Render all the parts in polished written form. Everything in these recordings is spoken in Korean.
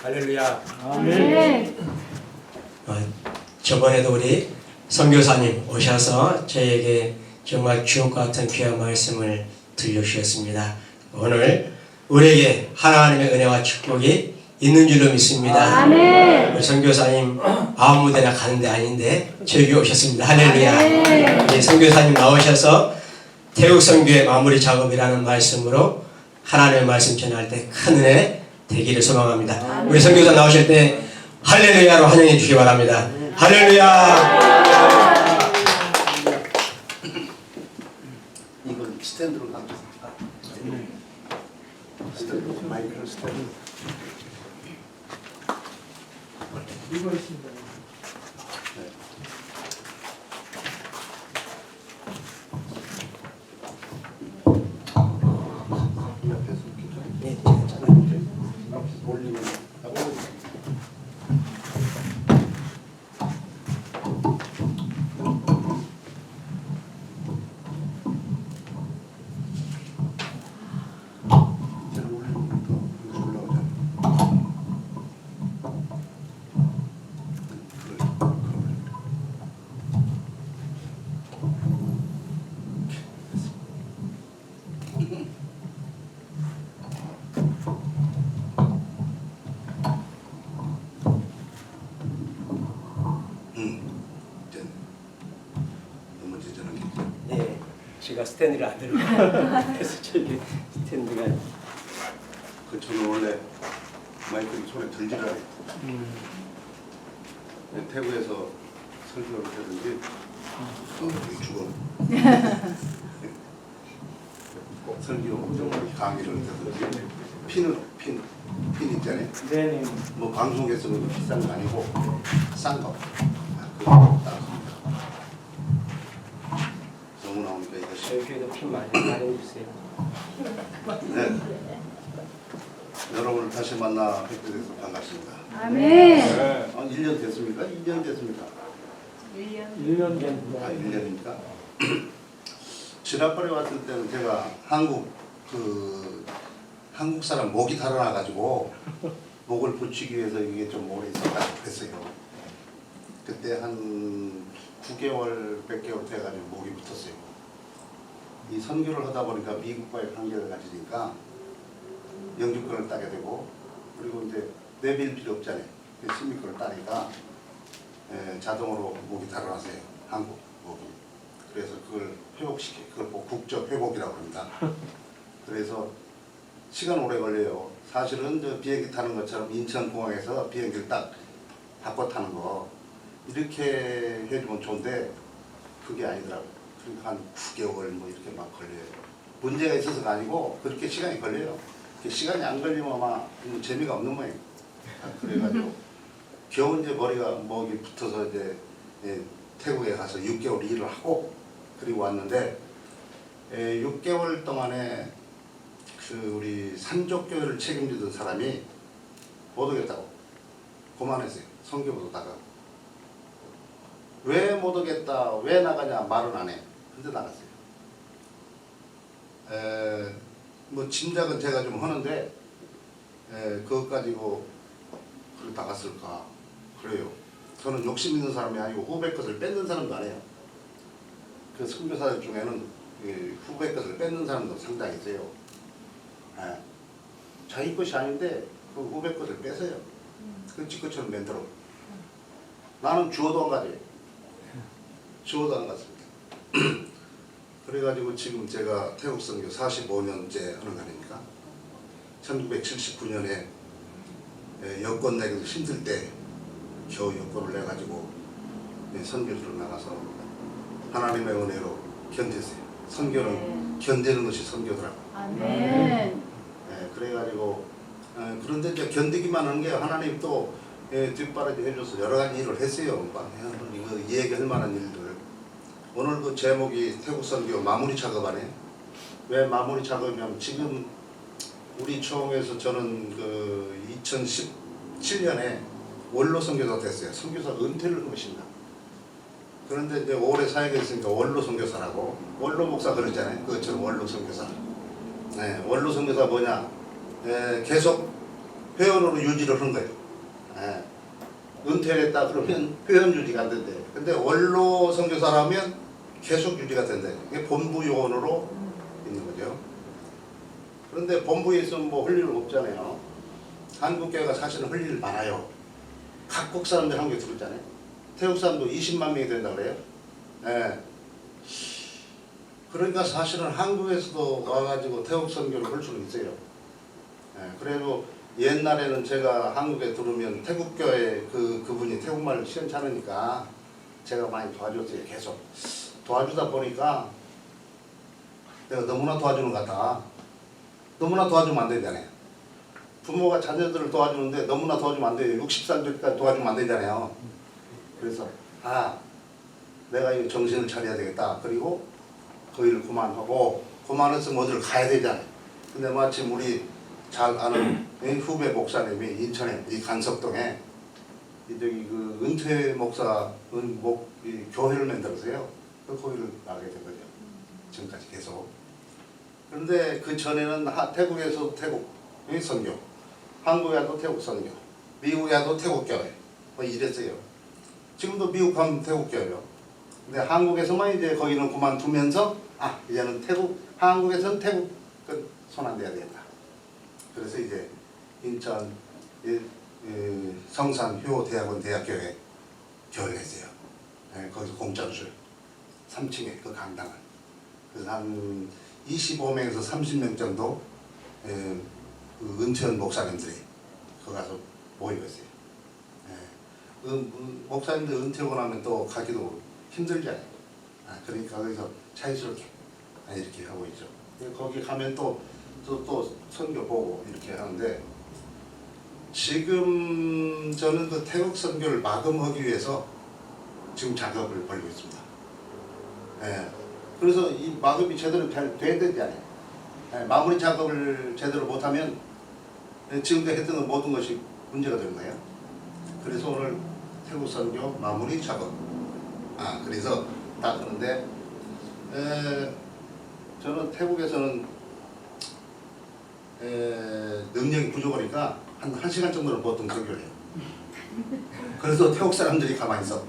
할렐루야. 아멘. 저번에도 우리 선교사님 오셔서 저에게 정말 주옥 같은 귀한 말씀을 들려주셨습니다. 오늘 우리에게 하나님의 은혜와 축복이 있는 줄로 믿습니다. 아멘. 우리 선교사님 아무 데나 가는 데 아닌데 저기 오셨습니다. 할렐루야. 우리 선교사님 나오셔서 태국 선교의 마무리 작업이라는 말씀으로 하나님의 말씀 전할 때 큰 은혜 되기를 소망합니다. 우리 선교사 나오실 때 할렐루야로 환영해 주시기 바랍니다. 할렐루야. 이걸 스탠드로 놔두세요. 스탠드, 마이크로 스탠드. 이거 있습니다. 옆에서 이렇게 네, 올리면 이제는 올리면 더 올라오잖아. 이제 너무 지저분하게. 네, 제가 스탠드를 안 들고 그래서 저기 스탠드가 그 저는 원래 마이크를 손에 들지를 않아요. 태국에서 설교를 하든지 죽어. 꼭 설교 강의를 하든지 핀 있잖아요. 네네. 뭐 방송에서는 비싼 거 아니고 싼 거. 그거 따랐습니다. 너무 나오니까 이것이. 저희 교회도 핀 많이 마련해주세요. 네. 여러분을 다시 만나 뵙게 돼서 반갑습니다. 아멘. 1년 됐습니까? 2년 됐습니까? 1년 된. 아, 1년입니까? 지난번에 왔을 때는 제가 한국 사람 목이 달아나가지고 목을 붙이기 위해서 이게 좀 오래 있어가지고 그랬어요. 그때 한 9개월, 100개월 돼가지고 목이 붙었어요. 이 선교를 하다 보니까 미국과의 관계를 가지니까 영주권을 따게 되고, 그리고 이제 내빌 필요 없잖아요. 시민권을 따니까 자동으로 목이 달아나세요. 한국 목이. 그래서 그걸 회복시켜, 그걸 뭐 국적 회복이라고 합니다. 그래서 시간 오래 걸려요. 사실은 저 비행기 타는 것처럼 인천공항에서 비행기를 딱 바꿔 타는 거 이렇게 해주면 좋은데 그게 아니더라고요. 그러니까 한 9개월 뭐 이렇게 막 걸려요. 문제가 있어서가 아니고 그렇게 시간이 걸려요. 시간이 안 걸리면 아마 재미가 없는 모양이에요. 그래가지고 겨우 이제 목이 붙어서 이제 태국에 가서 6개월 일을 하고 그리고 왔는데 6개월 동안에 우리 산족교회를 책임지던 사람이 못 오겠다고 고만했어요. 선교 못 오다가 왜 못 오겠다, 왜 나가냐 말은 안 해. 근데 나갔어요. 뭐 짐작은 제가 좀 하는데 그것 가지고 그걸 나갔을까 그래요. 저는 욕심 있는 사람이 아니고 후배 것을 뺏는 사람도 아니에요. 그 선교사들 중에는 후배 것을 뺏는 사람도 상당히 있어요. 자기 것이 아닌데 그 후배 것을 뺏어요. 그 지 것처럼 만들어. 나는 주어도 안 가지. 주어도 안 갔습니다. 그래가지고 지금 제가 태국 선교 45년째 하는 거 아닙니까? 1979년에 여권 내기도 힘들 때 겨우 여권을 내가지고 선교지로 나가서 하나님의 은혜로 견뎠어요. 선교는 견디는 것이 선교더라고. 아멘. 그래가지고 그런데 이제 견디기만 하는 게 하나님 또 뒷바라지 해줘서 여러 가지 일을 했어요. 이거 얘기할 만한 일들. 오늘 그 제목이 태국 선교 마무리 작업 아니에요? 왜 마무리 작업이냐면 지금 우리 총회에서 저는 그 2017년에 원로 선교사 됐어요. 선교사 은퇴를 한 것입니다. 그런데 이제 오래 사역했으니까 원로 선교사라고, 원로 목사 그러잖아요. 그것처럼 원로 선교사. 원로 선교사 뭐냐? 계속 회원으로 유지를 한 거예요. 예. 은퇴를 했다 그러면 회원 유지가 안 된대. 근데 원로 선교사라면 계속 유지가 된대. 이게 본부 요원으로 있는 거죠. 그런데 본부에 있으면 뭐 할 일 없잖아요. 한국교회가 사실은 할 일 많아요. 각국 사람들 한국에 들어오잖아요. 태국 사람도 20만 명이 된다 그래요. 예. 그러니까 사실은 한국에서도 와가지고 태국 선교를 할 수는 있어요. 예. 그래도 옛날에는 제가 한국에 들어오면 태국교회 그분이 태국말을 시원찮으니까 제가 많이 도와줬어요. 계속 도와주다 보니까 내가 너무나 도와주는 것 같아. 너무나 도와주면 안 되잖아요. 부모가 자녀들을 도와주는데 너무나 도와주면 안 돼요. 60살 때까지 도와주면 안 되잖아요. 그래서 내가 이거 정신을 차려야 되겠다. 그리고 그 일을 그만하고 그만해서 어디를 가야 되잖아요. 근데 마침 우리 잘 아는 후배 목사님이 인천에 이 간석동에 저기 그 은퇴 목사 이 교회를 만들었어요. 그 거기를 나가게 된 거죠. 지금까지 계속. 그런데 그 전에는 태국에서 태국 선교, 한국에도 태국 선교, 미국에도 태국 교회 뭐 이랬어요. 지금도 미국 가면 태국 교회요. 근데 한국에서만 이제 거기는 그만두면서 이제는 한국에서는 태국 손 안 대야 되겠다. 그래서 이제 인천 성산 효대학원 대학교회 교회가 있어요. 거기서 공짜줄 3층에 그 강당을. 그래서 한 25명에서 30명 정도 그 은퇴한 목사님들이 거기 가서 모이고 있어요. 목사님들 은퇴하고 나면 또 가기도 힘들잖아요. 그러니까 거기서 자유스럽게 이렇게 하고 있죠. 거기 가면 또 선교 보고 이렇게 하는데 지금 저는 그 태국 선교를 마감하기 위해서 지금 작업을 벌이고 있습니다. 그래서 이 마감이 제대로 잘 돼야 되지 않아요. 마무리 작업을 제대로 못하면 지금까지 했던 모든 것이 문제가 되는 거예요. 그래서 오늘 태국 선교 마무리 작업. 그래서 딱 하는데 저는 태국에서는 능력이 부족하니까 한 1시간 정도는 보통 설교를 해요. 그래서 태국 사람들이 가만히 있어.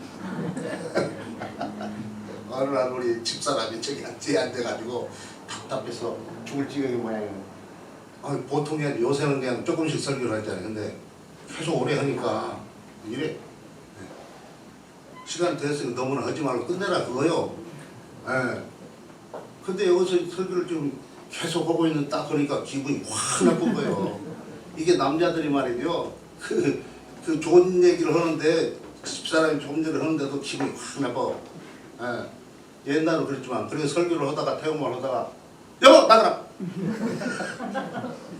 어느 날 우리 집사람이 저기 안 돼가지고 답답해서 죽을 지경이 모양이에요. 보통이 아니라 요새는 그냥 조금씩 설교를 하잖아요. 근데 계속 오래 하니까 이래. 시간 됐으니 너무나 하지 말고 끝내라 그거요. 근데 여기서 설교를 좀 계속 하고 있는 딱 그러니까 기분이 확 나쁜 거예요. 이게 남자들이 말이죠. 그 좋은 얘기를 하는데 집사람이 좋은 얘기를 하는데도 기분이 확 나빠. 옛날은 그랬지만 그래서 설교를 하다가 태국말 하다가 여보 나가라.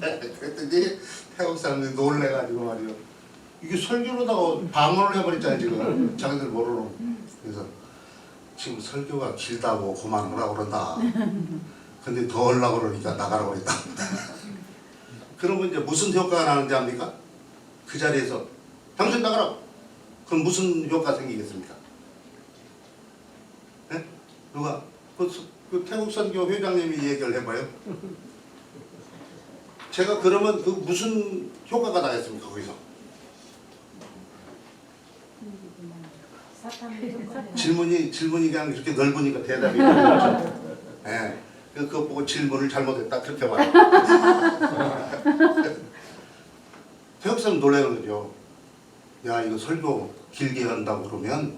그랬더니 태국 사람들이 놀래가지고 말이요. 이게 설교를 하다가 방언을 해버렸잖아요 지금. 자기들 모르는. 그래서 지금 설교가 길다고 그만하라고 그런다. 근데 더 하려고 그러니까 나가라고 그랬다. 그러면 이제 무슨 효과가 나는지 압니까? 그 자리에서 당신 나가라. 그럼 무슨 효과가 생기겠습니까? 네? 누가? 그 태국 선교 회장님이 얘기를 해봐요. 제가 그러면 그 무슨 효과가 나겠습니까 거기서? 질문이 그냥 이렇게 넓으니까 대답이 그렇죠. 그거 보고 질문을 잘못했다 그렇게 말해요. 태국 사람 놀라는 거죠. 야 이거 설교 길게 한다고 그러면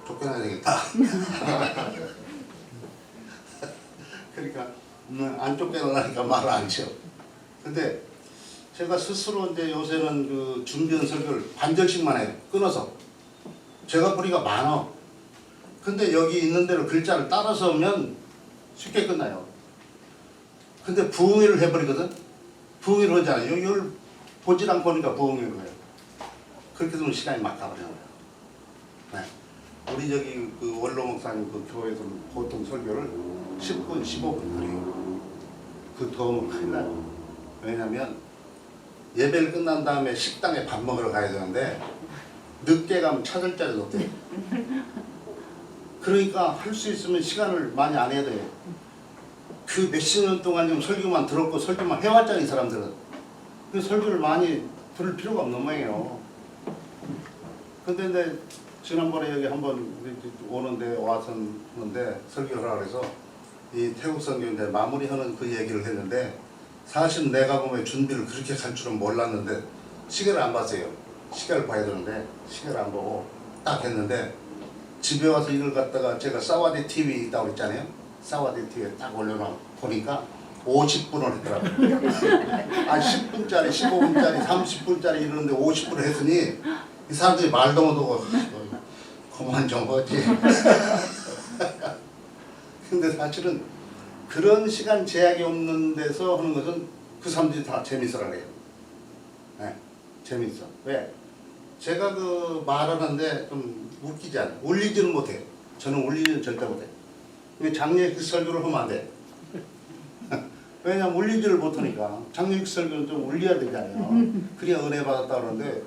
쫓겨나야 되겠다. 그러니까 안 쫓겨나니까 말을 안 쳐. 근데 제가 스스로 이제 요새는 그 준비한 설교를 반절씩만 해요. 끊어서. 제가 뿌리가 많아. 근데 여기 있는 대로 글자를 따라서 오면 쉽게 끝나요. 근데 부흥회를 해버리거든. 부흥회를 하잖아요. 이걸 보질 않고 보니까 부흥회를 해요. 그렇게 되면 시간이 막 가버리는 거예요. 우리 저기 그 원로 목사님 그 교회에서는 보통 설교를 10분, 15분 그래요. 그 더우면 큰일 나요. 왜냐면 예배를 끝난 다음에 식당에 밥 먹으러 가야 되는데 늦게 가면 찾을 자리도 없대요. 그러니까 할 수 있으면 시간을 많이 안 해야 돼요. 그 몇십 년 동안 좀 설교만 들었고 설교만 해왔잖아요 이 사람들은. 그 설교를 많이 그럴 필요가 없는 모양이에요. 근데 이제 지난번에 여기 한번 우리 오는데 와서 하는데 설교를 하라 그래서 이 태국 선교인데 마무리하는 그 얘기를 했는데 사실 내가 보면 준비를 그렇게 할 줄은 몰랐는데 시계를 안 봤어요. 시계를 봐야 되는데 시계를 안 보고 딱 했는데 집에 와서 이걸 갖다가 제가 사와디 TV 있다고 그랬잖아요. 사와디 TV에 딱 올려놔 보니까 50분을 했더라고요. 아 10분짜리, 15분짜리, 30분짜리 이러는데 50분을 했으니 이 사람들이 말도 못하고 그만 좀 하지. 근데 사실은 그런 시간 제약이 없는 데서 하는 것은 그 사람들이 다 재밌어라 그래요. 네, 재밌어. 왜? 제가 그 말하는데 좀 웃기지 않아요. 울리지는 못해요. 저는 울리지는 절대 못해요. 근데 장례식 설교를 하면 안 돼. 왜냐면 울리지를 못하니까. 장례식 설교는 좀 울려야 되잖아요. 그래야 은혜 받았다 그러는데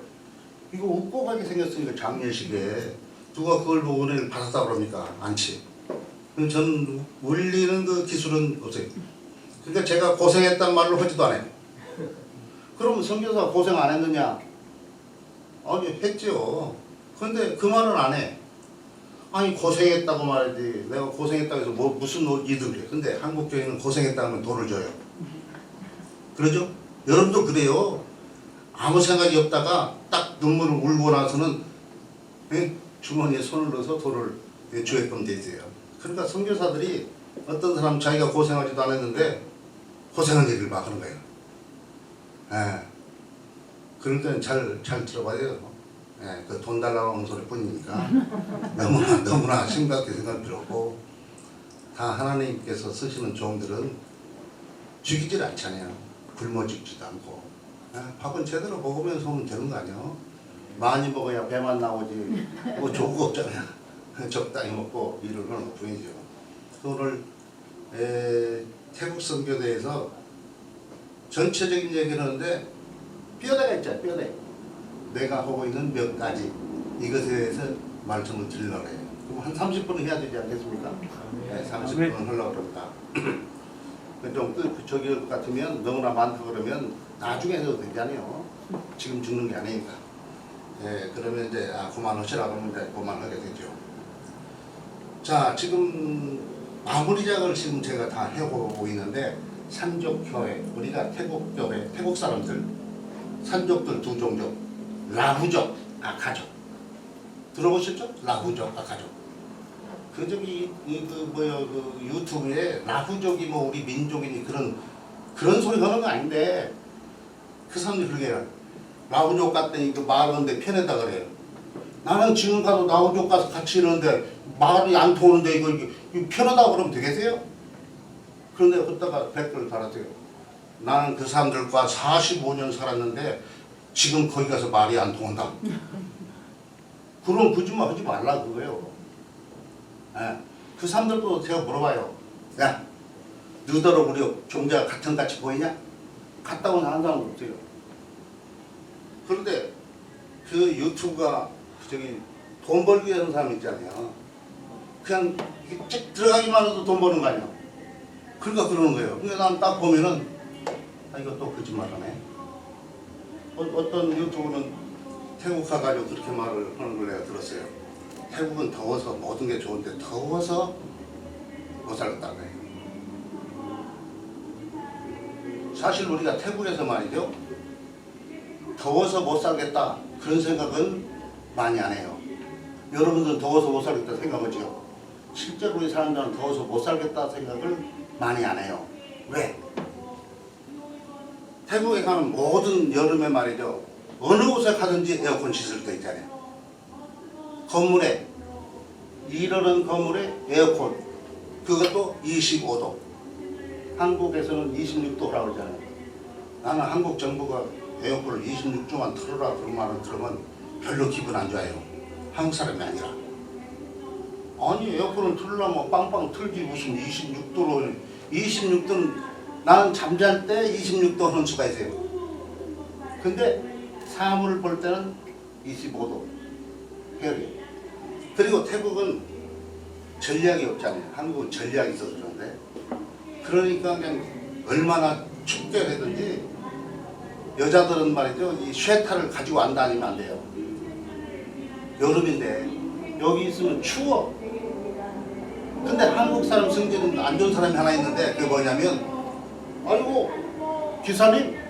이거 웃고 가게 생겼으니까 장례식에 누가 그걸 보고 은혜를 받았다 그럽니까? 않지. 저는 울리는 그 기술은 없어요. 그러니까 제가 고생했단 말로 하지도 않아요. 그러면 선교사가 고생 안 했느냐? 아니 했죠. 근데 그 말은 안 해. 아니 고생했다고 말하지. 내가 고생했다고 해서 뭐 무슨 이득을 해. 근데 한국 교회는 고생했다면 돈을 줘요. 그러죠? 여러분도 그래요. 아무 생각이 없다가 딱 눈물을 울고 나서는 주머니에 손을 넣어서 돈을 주게끔 돼 있어요. 그러니까 선교사들이 어떤 사람 자기가 고생하지도 않았는데 고생한 얘기를 막 하는 거예요. 예. 그럴 때는 잘 들어봐야 돼요. 예. 그 돈 달라고 하는 소리 뿐이니까 너무나 심각하게 생각할 필요 없고 다 하나님께서 쓰시는 종들은 죽이질 않잖아요. 굶어 죽지도 않고 예. 밥은 제대로 먹으면서 오면 되는 거 아니에요? 많이 먹어야 배만 나오지 뭐 좋은 거 없잖아요. 적당히 먹고 일을 하는 것 뿐이죠. 오늘 태국 선교대에서 전체적인 얘기를 하는데 뼈대가 있죠. 뼈대. 내가 하고 있는 몇 가지 이것에 대해서 말씀을 드리려고 해요. 그럼 한 30분은 해야 되지 않겠습니까? 네, 30분은 하려고 합니다. 좀 저기 같으면 너무나 많다 그러면 나중에 해도 되잖아요. 지금 죽는 게 아니니까. 예, 그러면 이제 그만하시라 그러면 이제 그만하게 되죠. 자, 지금 마무리작을 지금 제가 다 해보고 있는데 산족교회, 우리가 태국교회, 태국 사람들, 산족들 두 종족, 라후족, 아카족 들어보셨죠? 라후족, 아카족. 그 유튜브에 라후족이 뭐 우리 민족이니 그런 소리 하는 거 아닌데 그 사람들이 그렇게 해요. 라후족 갔더니 그 말하는데 편하다 그래요. 나는 지금 가도 라후족 가서 같이 이러는데 말이 안 통하는데 이거 편하다 그러면 되겠어요? 그런데 그때가 댓글을 달았어요. 나는 그 사람들과 45년 살았는데 지금 거기 가서 말이 안 통한다. 그럼 거짓말 하지 말라 그거예요. 예. 그 사람들도 제가 물어봐요. 야, 너더러 우리 종자가 같은 같이 보이냐? 같다고 하는 사람은 없어요. 그런데 그 유튜브가 저기 돈 벌기 위해 하는 사람 있잖아요. 그냥 쭉 들어가기만 해도 돈 버는 거 아니야. 그러니까 그러는 거예요. 그러니까 난 딱 보면은 이거 또 거짓말하네. 어떤 유튜브는 태국 가가지고 그렇게 말을 하는 걸 내가 들었어요. 태국은 더워서 모든 게 좋은데 더워서 못 살겠다는 거예요. 사실 우리가 태국에서 말이죠. 더워서 못 살겠다 그런 생각은 많이 안 해요. 여러분들은 더워서 못 살겠다 생각하죠. 실제로 우리 사람들은 더워서 못 살겠다 생각을 많이 안 해요. 왜? 태국에 가면 모든 여름에 말이죠. 어느 곳에 가든지 에어컨 시설돼 있잖아요. 건물에 일하는 건물에 에어컨 그것도 25도. 한국에서는 26도라고 그러잖아요. 나는 한국 정부가 에어컨을 26도만 틀어라 그런 말을 들으면 별로 기분 안 좋아요. 한국 사람이 아니라. 아니 에어컨을 틀려면 빵빵 틀지 무슨 26도로 26도는 나는 잠잘 때 26도 하는 수가 있어요. 근데 사물을 볼 때는 25도 혈이. 그리고 태국은 전략이 없잖아요. 한국은 전략이 있어서 그런데 그러니까 그냥 얼마나 춥게 되든지 여자들은 말이죠, 이 쉐타를 가지고 안 다니면 안 돼요. 여름인데 여기 있으면 추워. 근데 한국 사람 성질은 안 좋은 사람이 하나 있는데 그게 뭐냐면, 아이고 기사님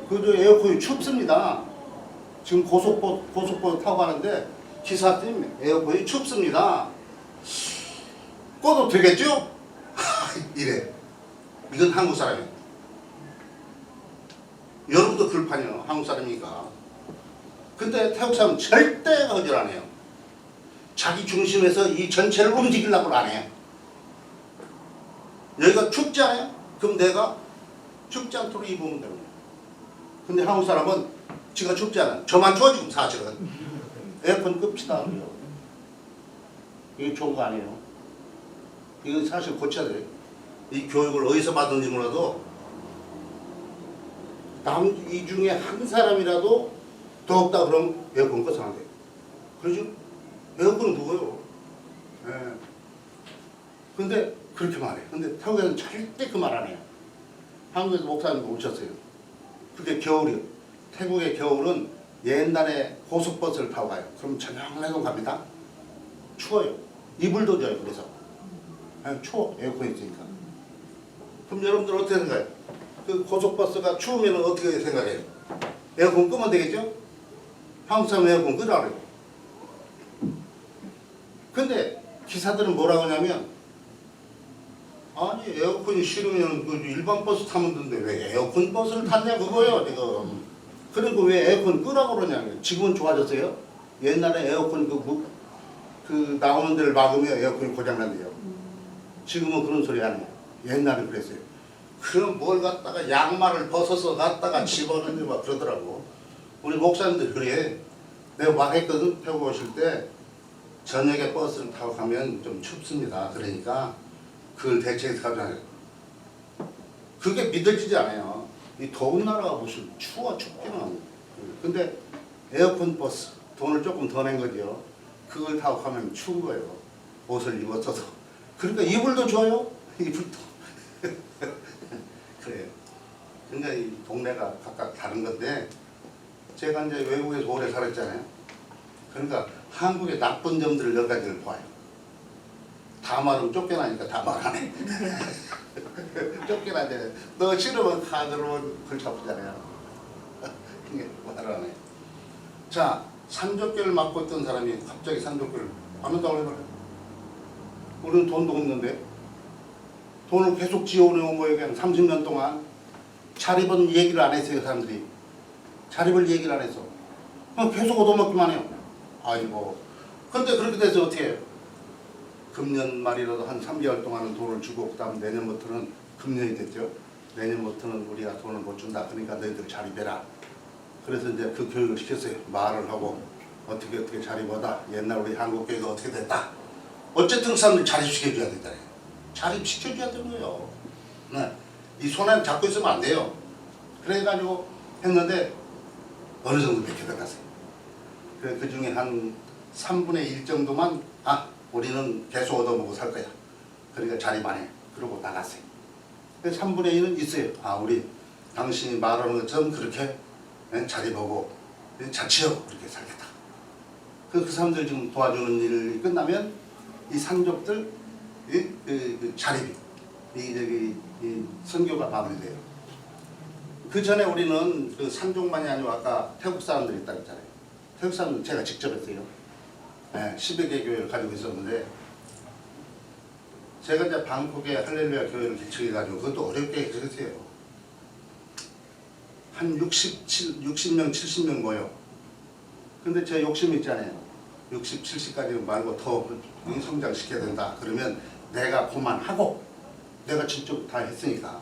그 에어컨이 춥습니다. 지금 고속버스 타고 가는데 기사님 에어컨이 춥습니다. 꺼도 되겠죠? 이래. 이건 한국 사람이에요. 여러분도 불판이요, 한국 사람이니까. 근데 태국 사람은 절대 거절 안 해요. 자기 중심에서 이 전체를 움직이려고 안 해요. 여기가 춥지 않아요? 그럼 내가 춥지 않도록 입으면 됩니다. 근데 한국 사람은 지가 춥지 않아요. 저만 추워 지금 사실은. 에어컨 끕시다. 이게 좋은 거 아니에요. 이건 사실 고쳐야 돼요. 이 교육을 어디서 받은지 몰라도 이 중에 한 사람이라도 더없다 그러면 에어컨 꺼서 안 돼요. 그러죠? 에어컨은 그거요. 예. 근데 그렇게 말해요. 근데 태국에서는 절대 그 말 안 해요. 한국에서 목사님도 오셨어요. 그게 겨울이요. 태국의 겨울은 옛날에 고속버스를 타고 가요. 그럼 저녁내도 갑니다. 추워요. 이불도 져요. 그래서 추워. 에어컨이 있으니까. 그럼 여러분들 어떻게 생각해요? 그 고속버스가 추우면 어떻게 생각해요? 에어컨 끄면 되겠죠? 한국 사람 에어컨 끄라 그래요. 근데 기사들은 뭐라고 하냐면, 아니 에어컨이 싫으면 그 일반 버스 타면 되는데 왜 에어컨 버스를 탔냐 그거예요 지금. 그리고 왜 에어컨 끄라고 그러냐. 지금은 좋아졌어요. 옛날에 에어컨 그 나오는 데를 막으면 에어컨이 고장난대요. 지금은 그런 소리 안 해요. 옛날에 그랬어요. 그럼 뭘 갖다가 양말을 벗어서 갖다가 집어넣는 막 그러더라고. 우리 목사님들 그래. 내가 말했거든. 태국 오실 때 저녁에 버스를 타고 가면 좀 춥습니다. 그러니까 그걸 대책해서 가잖아요. 그게 믿어지지 않아요. 이 더운 나라가 무슨 춥기는. 근데 에어컨 버스 돈을 조금 더 낸 거죠. 그걸 타고 가면 추운 거예요. 옷을 입었어도. 그러니까 이불도 줘요. 이불도. 그래요. 그러니까 이 동네가 각각 다른 건데, 제가 이제 외국에서 오래 살았잖아요. 그러니까 한국의 나쁜 점들을 몇 가지를 봐요. 다 말하면 쫓겨나니까 다 말 안 해. 쫓겨나잖아요. 너 싫으면 가 그러면 골치 아프잖아요. 이게 말을 안 해. 자, 산적교를 맡고 있던 사람이 갑자기 산적교를 안 한다고 해버려요. 우리는 돈도 없는데 돈을 계속 지어오는 거예요. 그냥 30년 동안 자립은 얘기를 안 했어요. 사람들이 자립을 얘기를 안 했어. 그냥 계속 얻어먹기만 해요. 아이고. 근데 그렇게 돼서 어떻게 해요? 금년 말이라도 한 3개월 동안은 돈을 주고, 그 다음 내년부터는 금년이 됐죠. 내년부터는 우리가 돈을 못 준다. 그러니까 너희들 자립해라. 그래서 이제 그 교육을 시켰어요. 말을 하고 어떻게 자립하다. 옛날 우리 한국 교육이 어떻게 됐다. 어쨌든 그 사람들 자립시켜줘야 된다요. 자립시켜줘야 되는 거예요. 네. 이 손에 잡고 있으면 안 돼요. 그래가지고 했는데 어느 정도 몇 개 들어갔어요. 그 중에 한 3분의 1 정도만 우리는 계속 얻어먹고 살 거야. 그러니까 자립 안 해. 그러고 나갔어요. 3분의 1은 있어요. 우리 당신이 말하는 것처럼 그렇게 자립하고 자취하고 그렇게 살겠다. 그 사람들 지금 도와주는 일이 끝나면 이 산족들 그 자립이 이 선교가 마무리돼요. 그 전에 우리는 그 산족만이 아니고 아까 태국 사람들이 있다고 했잖아요. 태국 사람들 제가 직접 했어요. 10여 개 교회를 가지고 있었는데, 제가 이제 방콕에 할렐루야 교회를 개척해가지고 그것도 어렵게 개척했어요. 한 60명, 70명 모여. 근데 제 욕심이 있잖아요. 60, 70까지 말고 더 성장시켜야 된다. 그러면 내가 그만하고, 내가 직접 다 했으니까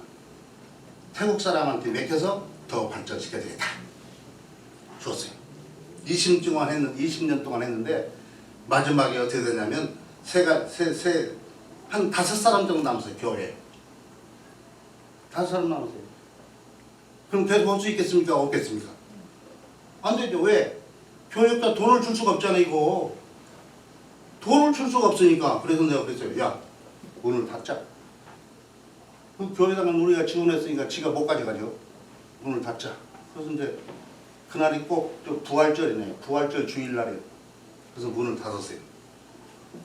태국 사람한테 맡겨서 더 발전시켜야 되겠다. 줬어요. 20년 동안 했는데 마지막에 어떻게 되냐면 한 5사람 정도 남았어요. 교회에 5사람 남았어요. 그럼 계속 할 수 있겠습니까? 없겠습니까? 안 되죠. 왜? 교회에다 돈을 줄 수가 없잖아요. 이거 돈을 줄 수가 없으니까. 그래서 내가 그랬어요. 야, 문을 닫자. 교회에다가 우리가 지원했으니까 지가 못 가져가죠. 문을 닫자. 그래서 이제 그날이 꼭 저 부활절이네요. 부활절 주일날에 그래서 문을 닫았어요.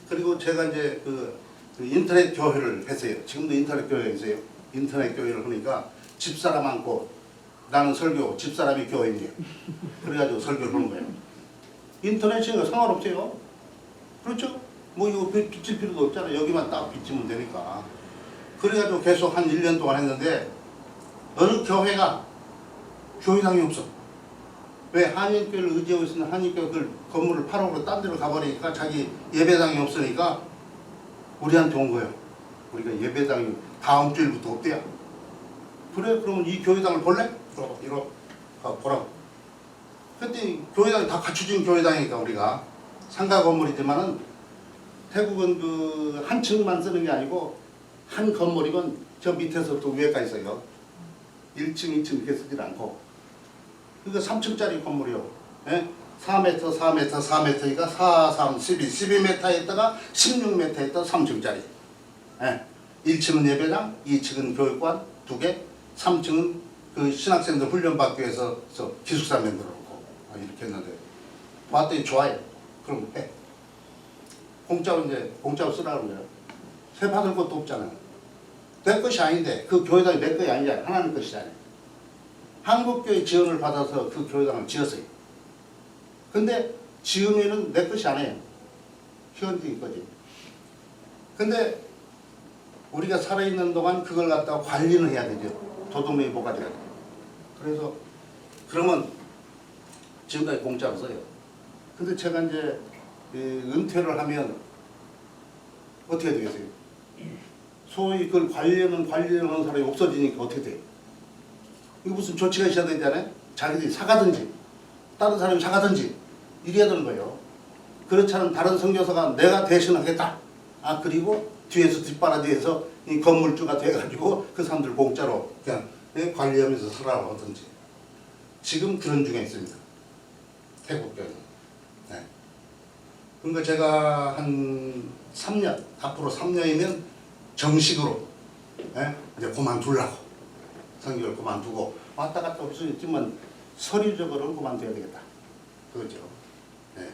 그리고 제가 이제 그 인터넷 교회를 했어요. 지금도 인터넷 교회가 있어요. 인터넷 교회를 하니까 집사람 많고 나는 설교, 집사람이 교회인데 그래가지고 설교를 하는 거예요. 인터넷이니까 상관없어요. 그렇죠? 뭐 이거 비칠 필요도 없잖아요. 여기만 딱 비치면 되니까. 그래가지고 계속 한 1년 동안 했는데 어느 교회가 교회당이 없어. 왜? 한인교회를 의지하고 있으면 한인교회 그 건물을 팔아먹고 딴 데로 가버리니까 자기 예배당이 없으니까 우리한테 온 거예요. 우리가 예배당이 다음 주일부터 없대요. 그래? 그러면 이 교회당을 볼래? 이러 보라고. 그때 교회당이 다 갖춰진 교회당이니까 우리가 상가 건물이지만은 태국은 그 한 층만 쓰는 게 아니고 한 건물이면 저 밑에서부터 위에까지 써요. 1층, 2층 이렇게 쓰질 않고. 그러니까 3층짜리 건물이요. 예? 4m, 4m, 4m니까 4, 3, 12, 12m에 있다가 16m에 있다가 3층짜리. 예. 1층은 예배당, 2층은 교육관 2개, 3층은 그 신학생들 훈련받기 위해서 기숙사 만들어 놓고 이렇게 했는데 봤더니 좋아요. 그럼 해. 공짜로 쓰라고 그래요. 세 받을 것도 없잖아요. 내 것이 아닌데 그 교회당이 내 것이 아니잖아요. 하나님 것이잖아요. 한국교회 지원을 받아서 그 교회당을 지었어요. 근데 지으면은 내 것이 아니에요. 현지 거지. 근데 우리가 살아있는 동안 그걸 갖다가 관리는 해야 되죠. 도둑놈이 뭐가 돼야 돼. 그래서 그러면 지금까지 공짜로 써요. 근데 제가 이제 은퇴를 하면 어떻게 되겠어요? 소위 그걸 관리하는 사람이 없어지니까 어떻게 돼요? 이거 무슨 조치가 있어야 되잖아요? 자기들이 사가든지 다른 사람이 사가든지 이래야 되는 거예요. 그렇지 않으면 다른 선교사가 내가 대신하겠다. 그리고 뒤에서 뒷바라지에서 이 건물주가 돼가지고 그 사람들 공짜로 그냥 관리하면서 살아라 하든지. 지금 그런 중에 있습니다. 태국교회는. 네. 그러니까 제가 한 3년, 앞으로 3년이면 정식으로 이제 그만두려고. 선교를 그만두고 왔다 갔다 올 수 있지만 서류적으로는 그만둬야 되겠다. 그거죠. 네.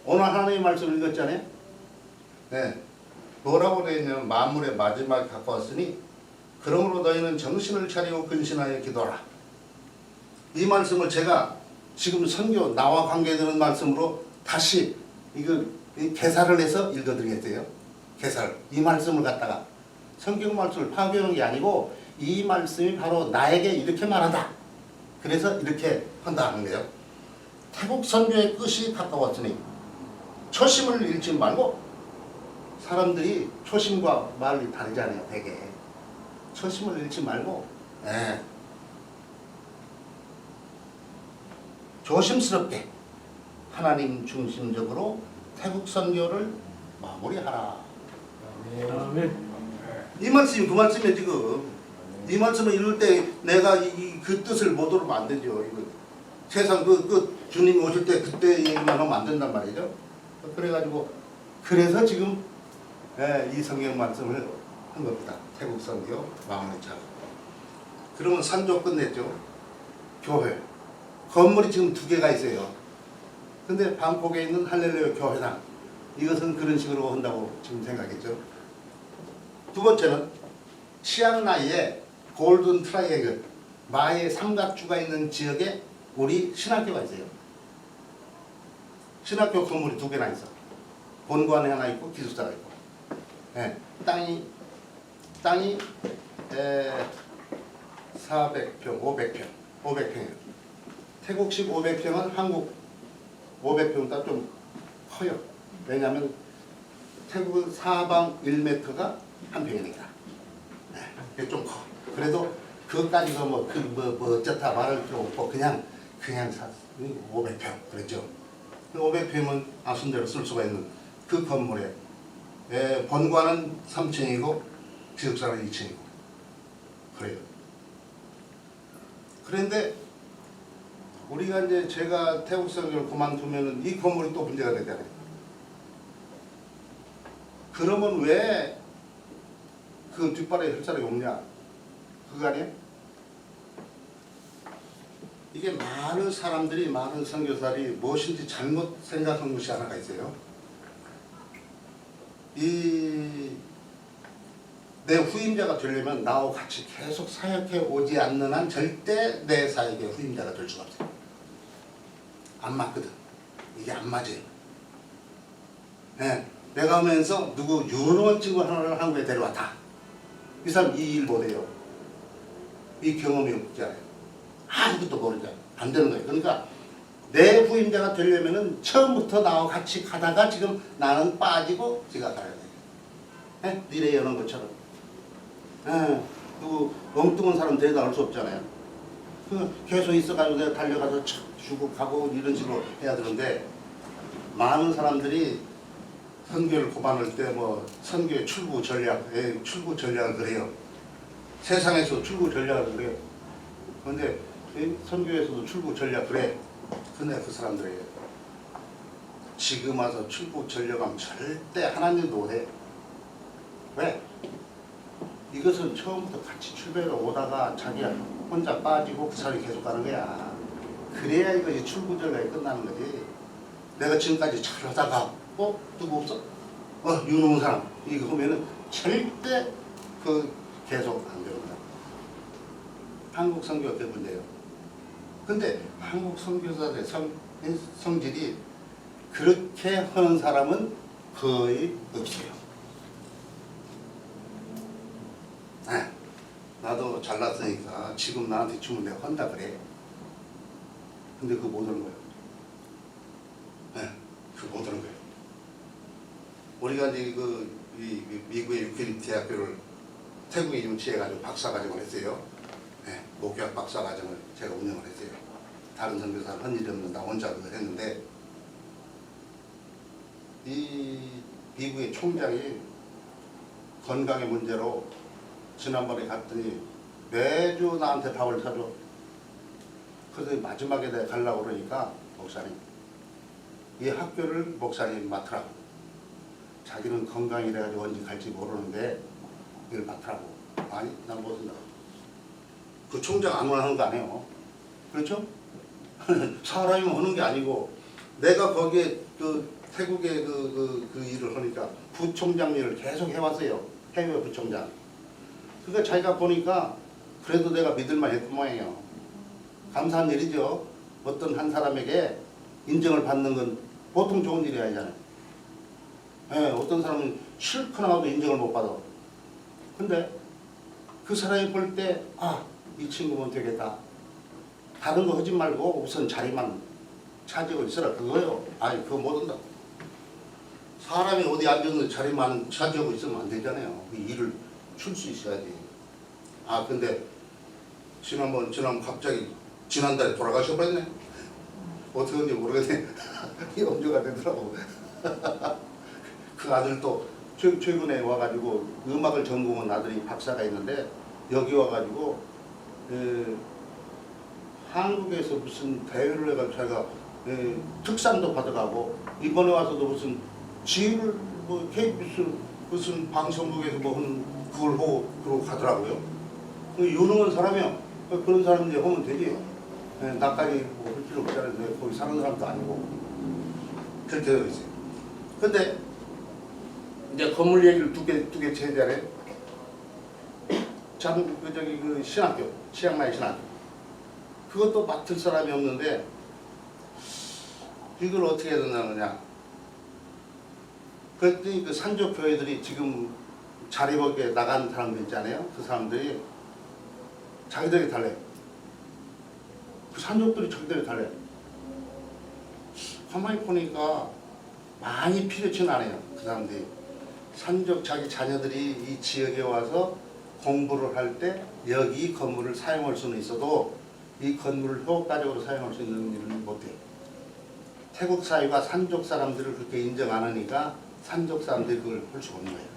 오늘 하나님의 말씀을 읽었잖아요. 네. 뭐라고 되어 있냐면 만물의 마지막에 가까웠으니 그러므로 너희는 정신을 차리고 근신하여 기도하라. 이 말씀을 제가 지금 선교 나와 관계되는 말씀으로 다시 이걸 개사를 해서 읽어드리겠어요. 개사를. 이 말씀을 갖다가 성경 말씀을 파괴하는 게 아니고 이 말씀이 바로 나에게 이렇게 말한다. 그래서 이렇게 한다 하는 거예요. 태국 선교의 끝이 가까웠으니 초심을 잃지 말고 사람들이 초심과 말이 다르잖아요. 되게 초심을 잃지 말고 조심스럽게 하나님 중심적으로 태국 선교를 마무리하라. 아멘. 이 말씀이 그 말씀이에요. 지금 이 말씀을 읽을 때 내가 그 뜻을 못 얻으면 안 되죠. 이거 세상 그 주님이 오실 때 그때 얘기만 하면 안 된단 말이죠. 그래가지고 그래서 지금 이 성경 말씀을 한 겁니다. 태국 선교 마무리차. 그러면 산조 끝냈죠. 교회 건물이 지금 2개가 있어요. 근데 방콕에 있는 할렐루야 교회당 이것은 그런 식으로 한다고 지금 생각했죠. 두 번째는 치앙라이에 골든 트라이앵글 마의 삼각주가 있는 지역에 우리 신학교가 있어요. 신학교 건물이 2개나 있어. 본관에 하나 있고 기숙사가 있고. 네. 땅이 400평, 500평이에요. 태국식 500평은 한국 500평보다 좀 커요. 왜냐하면 태국은 사방 1m가 한 평이니까. 네. 좀 커. 그래도 그것까지도 뭐 어쩌다 말할 필요 없고 그냥 500평 그랬죠. 500평은 아순대로 쓸 수가 있는 그 건물에 본관은 3층이고 기숙사는 2층이고 그래요. 그런데 우리가 이제 제가 태국 선교를 그만두면은 이 건물이 또 문제가 되잖아요. 그러면 왜 그 뒷바라에 할 사람이 없냐? 그거 아니에요? 이게 많은 사람들이 많은 선교사들이 무엇인지 잘못 생각한 것이 하나가 있어요. 내 후임자가 되려면 나와 같이 계속 사역해 오지 않는 한 절대 내 사역의 후임자가 될 수가 없어요. 안 맞거든. 이게 안 맞아요. 네, 내가 오면서 누구 유능한 친구 하나를 한국에 데려왔다. 이 사람 이 일 못해요. 이 경험이 없잖아요. 아무것도 모르잖아요. 안 되는 거예요. 그러니까 내 후임자가 되려면은 처음부터 나와 같이 가다가 지금 나는 빠지고 지가 가야 돼요. 네? 니네 여는 것처럼. 그 엉뚱한 사람 데려다 올 수 없잖아요. 계속 있어가지고 내가 달려가서 촥 주고 가고 이런 식으로 해야 되는데, 많은 사람들이 선교를 고반할 때 뭐 선교의 출구 전략을 그래요. 세상에서 출구 전략을 그래요. 그런데 선교에서도 출구 전략 그래. 근데 그 사람들이 지금 와서 출구 전략하면 절대 하나님도 못해. 왜? 이것은 처음부터 같이 출배로 오다가 자기가 혼자 빠지고 그 사람이 계속 가는 거야. 그래야 이것이 출구 전략이 끝나는 거지. 내가 지금까지 잘하다가 누구 없어? 유능한 사람 이거 보면은 절대 계속 안 되는 거야. 한국 선교가 그 문제예요. 근데 한국 선교사들의 성질이 그렇게 하는 사람은 거의 없어요. 나도 잘났으니까 지금 나한테 주면 내가 한다 그래. 근데 그거 못 하는 거예요. 그거 못 하는 거예요. 우리가 이제 미국의 유클립 대학교를 태국에 유치해가지고 박사과정을 했어요. 목회학 박사과정을 제가 운영을 했어요. 다른 선교사는 한 일이 없는 나 혼자 그걸 했는데, 이 미국의 총장이 건강의 문제로 지난번에 갔더니 매주 나한테 밥을 사줘. 그래서 마지막에 내가 가려고 그러니까 목사님, 이 학교를 목사님 맡으라고. 자기는 건강이래가지고 언제 갈지 모르는데 이걸 맡으라고. 아니 난 못한다고. 그 총장 아무나 하는 거 아니에요. 그렇죠? 사람이 하는 게 아니고, 내가 거기에 태국의 그 일을 하니까 부총장 일을 계속 해왔어요. 해외 부총장. 그러니까 자기가 보니까 그래도 내가 믿을만 했던 모양이에요. 감사한 일이죠. 어떤 한 사람에게 인정을 받는 건 보통 좋은 일이 아니잖아요. 어떤 사람은 실컷 나와도 인정을 못 받아. 근데 그 사람이 볼 때 이 친구면 되겠다. 다른 거 하지 말고 우선 자리만 차지하고 있어라. 그거요. 그거 못 한다. 사람이 어디 앉았는데 자리만 차지하고 있으면 안 되잖아요. 그 일을 출 수 있어야지. 근데 지난번 갑자기 지난달에 돌아가셔버렸네. 어떻게 한지 모르겠네. 염려가 되더라고. 그 아들도 최근에 와가지고 음악을 전공한 아들이 박사가 있는데, 여기 와가지고 한국에서 무슨 대회를 해가지고 자기가 특상도 받아가고, 이번에 와서도 무슨 지휘를 KBS 무슨 방송국에서 그걸 하고 그러고 가더라고요. 유능한 사람이요. 그런 사람 이제 하면 되지. 나까지 할 필요 없잖아요. 거기 사는 사람도 아니고. 그렇게 되어 있어요. 근데 이제 건물 얘기를 두 개 제자래. 신학교, 치앙마이 신학교. 그것도 맡을 사람이 없는데, 이걸 어떻게 해야 된다느냐. 그랬더니 그 산조교회들이 지금 자리복에 나간 사람들 있잖아요. 그 사람들이 자기들이 달래. 그 산족들이 자기들이 달래. 가만히 보니까 많이 필요치는 않아요. 그 사람들이. 산족 자기 자녀들이 이 지역에 와서 공부를 할 때 여기 건물을 사용할 수는 있어도 이 건물을 효과적으로 사용할 수 있는 일을 못해요. 태국 사회가 산족 사람들을 그렇게 인정 안 하니까 산족 사람들이 그걸 할 수가 없는 거예요.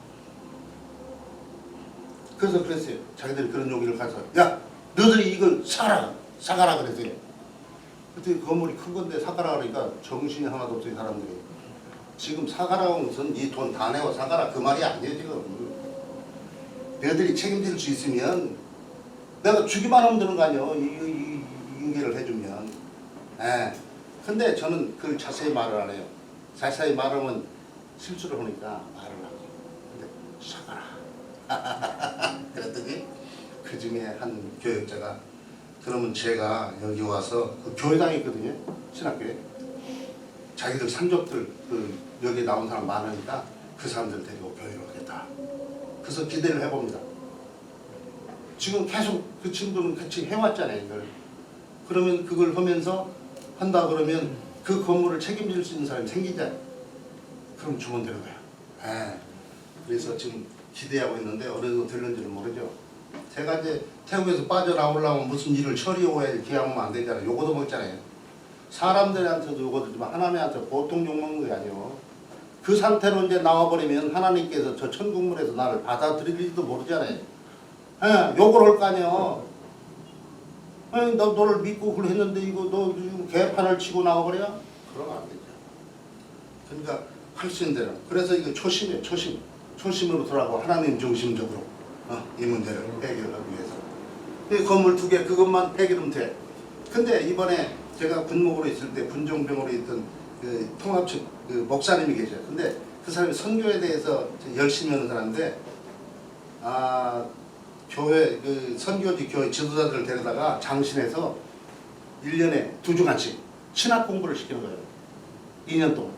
그래서 그랬어요. 자기들이 그런 용기를 가서, 야, 너희들이 이걸 사가라 그랬어요. 그때 건물이 큰 건데 사가라 그러니까 정신이 하나도 없어요, 사람들이. 지금 사가라고 무슨 이 돈 다 내고 사가라 그 말이 아니에요, 지금. 너희들이 책임질 수 있으면 내가 주기만 하면 되는 거 아니에요. 이 인계를 해주면. 예. 근데 저는 그걸 자세히 말을 안 해요. 자세히 말하면 실수를 하니까 말을 하고. 근데 사과라. 그랬더니 그 중에 한 교역자가 그러면 제가 여기 와서 그 교회당이 있거든요. 신학교에. 자기들 산족들 그 여기 나온 사람 많으니까 그 사람들 데리고 교회를 하겠다. 그래서 기대를 해봅니다. 지금 계속 그 친구는 같이 해왔잖아요. 이걸. 그러면 그걸 하면서 한다 그러면 그 건물을 책임질 수 있는 사람이 생기잖아요. 그럼 주면 되는 거야. 예. 그래서 지금 기대하고 있는데 어느 정도 될는지는 모르죠. 제가 이제 태국에서 빠져나오려면 무슨 일을 처리해야 기하면 안 되잖아요. 요거도 먹잖아요. 사람들한테도 요거도 지만 하나님한테 보통 욕먹는 게 아니에요. 그 상태로 이제 나와버리면 하나님께서 저 천국문에서 나를 받아들일지도 모르잖아요. 예, 욕을 할 거 아니에요. 너 너를 믿고 그걸 했는데 이거 너 지금 개판을 치고 나와버려? 그러면 안 되죠. 그러니까 할 수 있는 대로. 그래서 이거 초심이에요. 초심으로 돌아가고 하나님 중심적으로 이 문제를 해결하기 위해서. 이 건물 2개 그것만 해결하면 돼. 근데 이번에 제가 군목으로 있을 때 군종병으로 있던 그 통합측 그 목사님이 계셔요. 근데 그 사람이 선교에 대해서 열심히 하는 사람인데 교회 그 선교지 교회 지도자들을 데려다가 장신해서 1년에 2주간씩 신학 공부를 시키는 거예요. 2년 동안.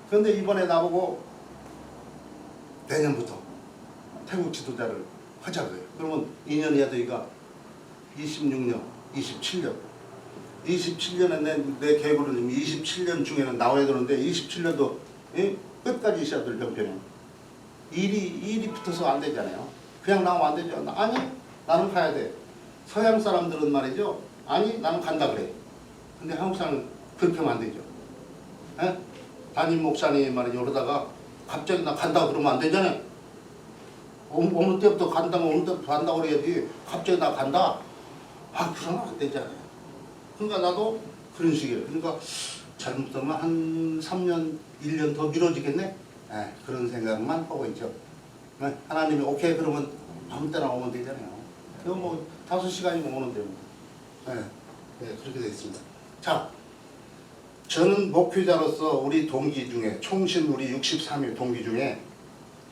그런데 이번에 나보고 내년부터 태국 지도자를 하자고요. 그러면 2년이야 되니까 26년, 27년. 27년에 내 계획으로 27년 중에는 나와야 되는데 27년도 끝까지 있어야 될 형편에 일이 붙어서 안 되잖아요. 그냥 나오면 안 되죠. 아니 나는 가야 돼. 서양 사람들은 말이죠. 아니 나는 간다 그래. 근데 한국 사람은 그렇게 하면 안 되죠. 에? 담임 목사님 말이죠. 그러다가 갑자기 나 간다 그러면 안 되잖아요. 어느 때부터 간다면 어느 때부터 간다고 그래야지. 갑자기 나 간다. 그러면 안 되잖아요. 그러니까 나도 그런 식이에요. 그러니까 잘못하면 한 3년, 1년 더 미뤄지겠네? 그런 생각만 하고 있죠. 하나님이 오케이 그러면 아무 때나 오면 되잖아요. 그거 뭐 5시간이면 오는데 뭐. 그렇게 되어 있습니다. 자, 저는 목회자로서 우리 동기 중에 총신 우리 63일 동기 중에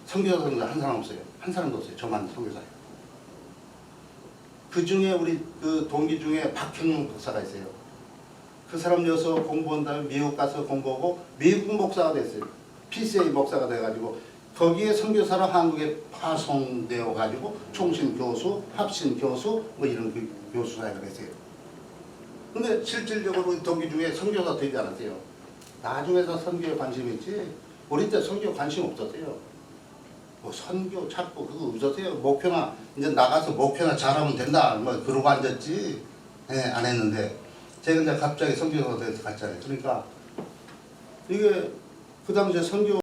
선교사 한 사람 없어요. 한 사람도 없어요. 저만 선교사예요. 그 중에 우리 그 동기 중에 박형용 목사가 있어요. 그 사람 여기서 공부한 다음에 미국 가서 공부하고 미국 목사가 됐어요. PCA 목사가 돼가지고 거기에 선교사로 한국에 파송되어 가지고 총신 교수, 합신 교수 뭐 이런 교수 사역을 했어요. 근데 실질적으로 동기 중에 선교사 되지 않았어요. 나중에서 선교에 관심이 있지 우리 때 선교에 관심 없었어요. 뭐 선교 찾고 그거 없었어요. 목표나 이제 나가서 목표나 잘하면 된다 뭐 그러고 앉았지. 안 했는데 제가 이제 갑자기 선교사가 돼서 갔잖아요. 그러니까 이게 그 당시에 선교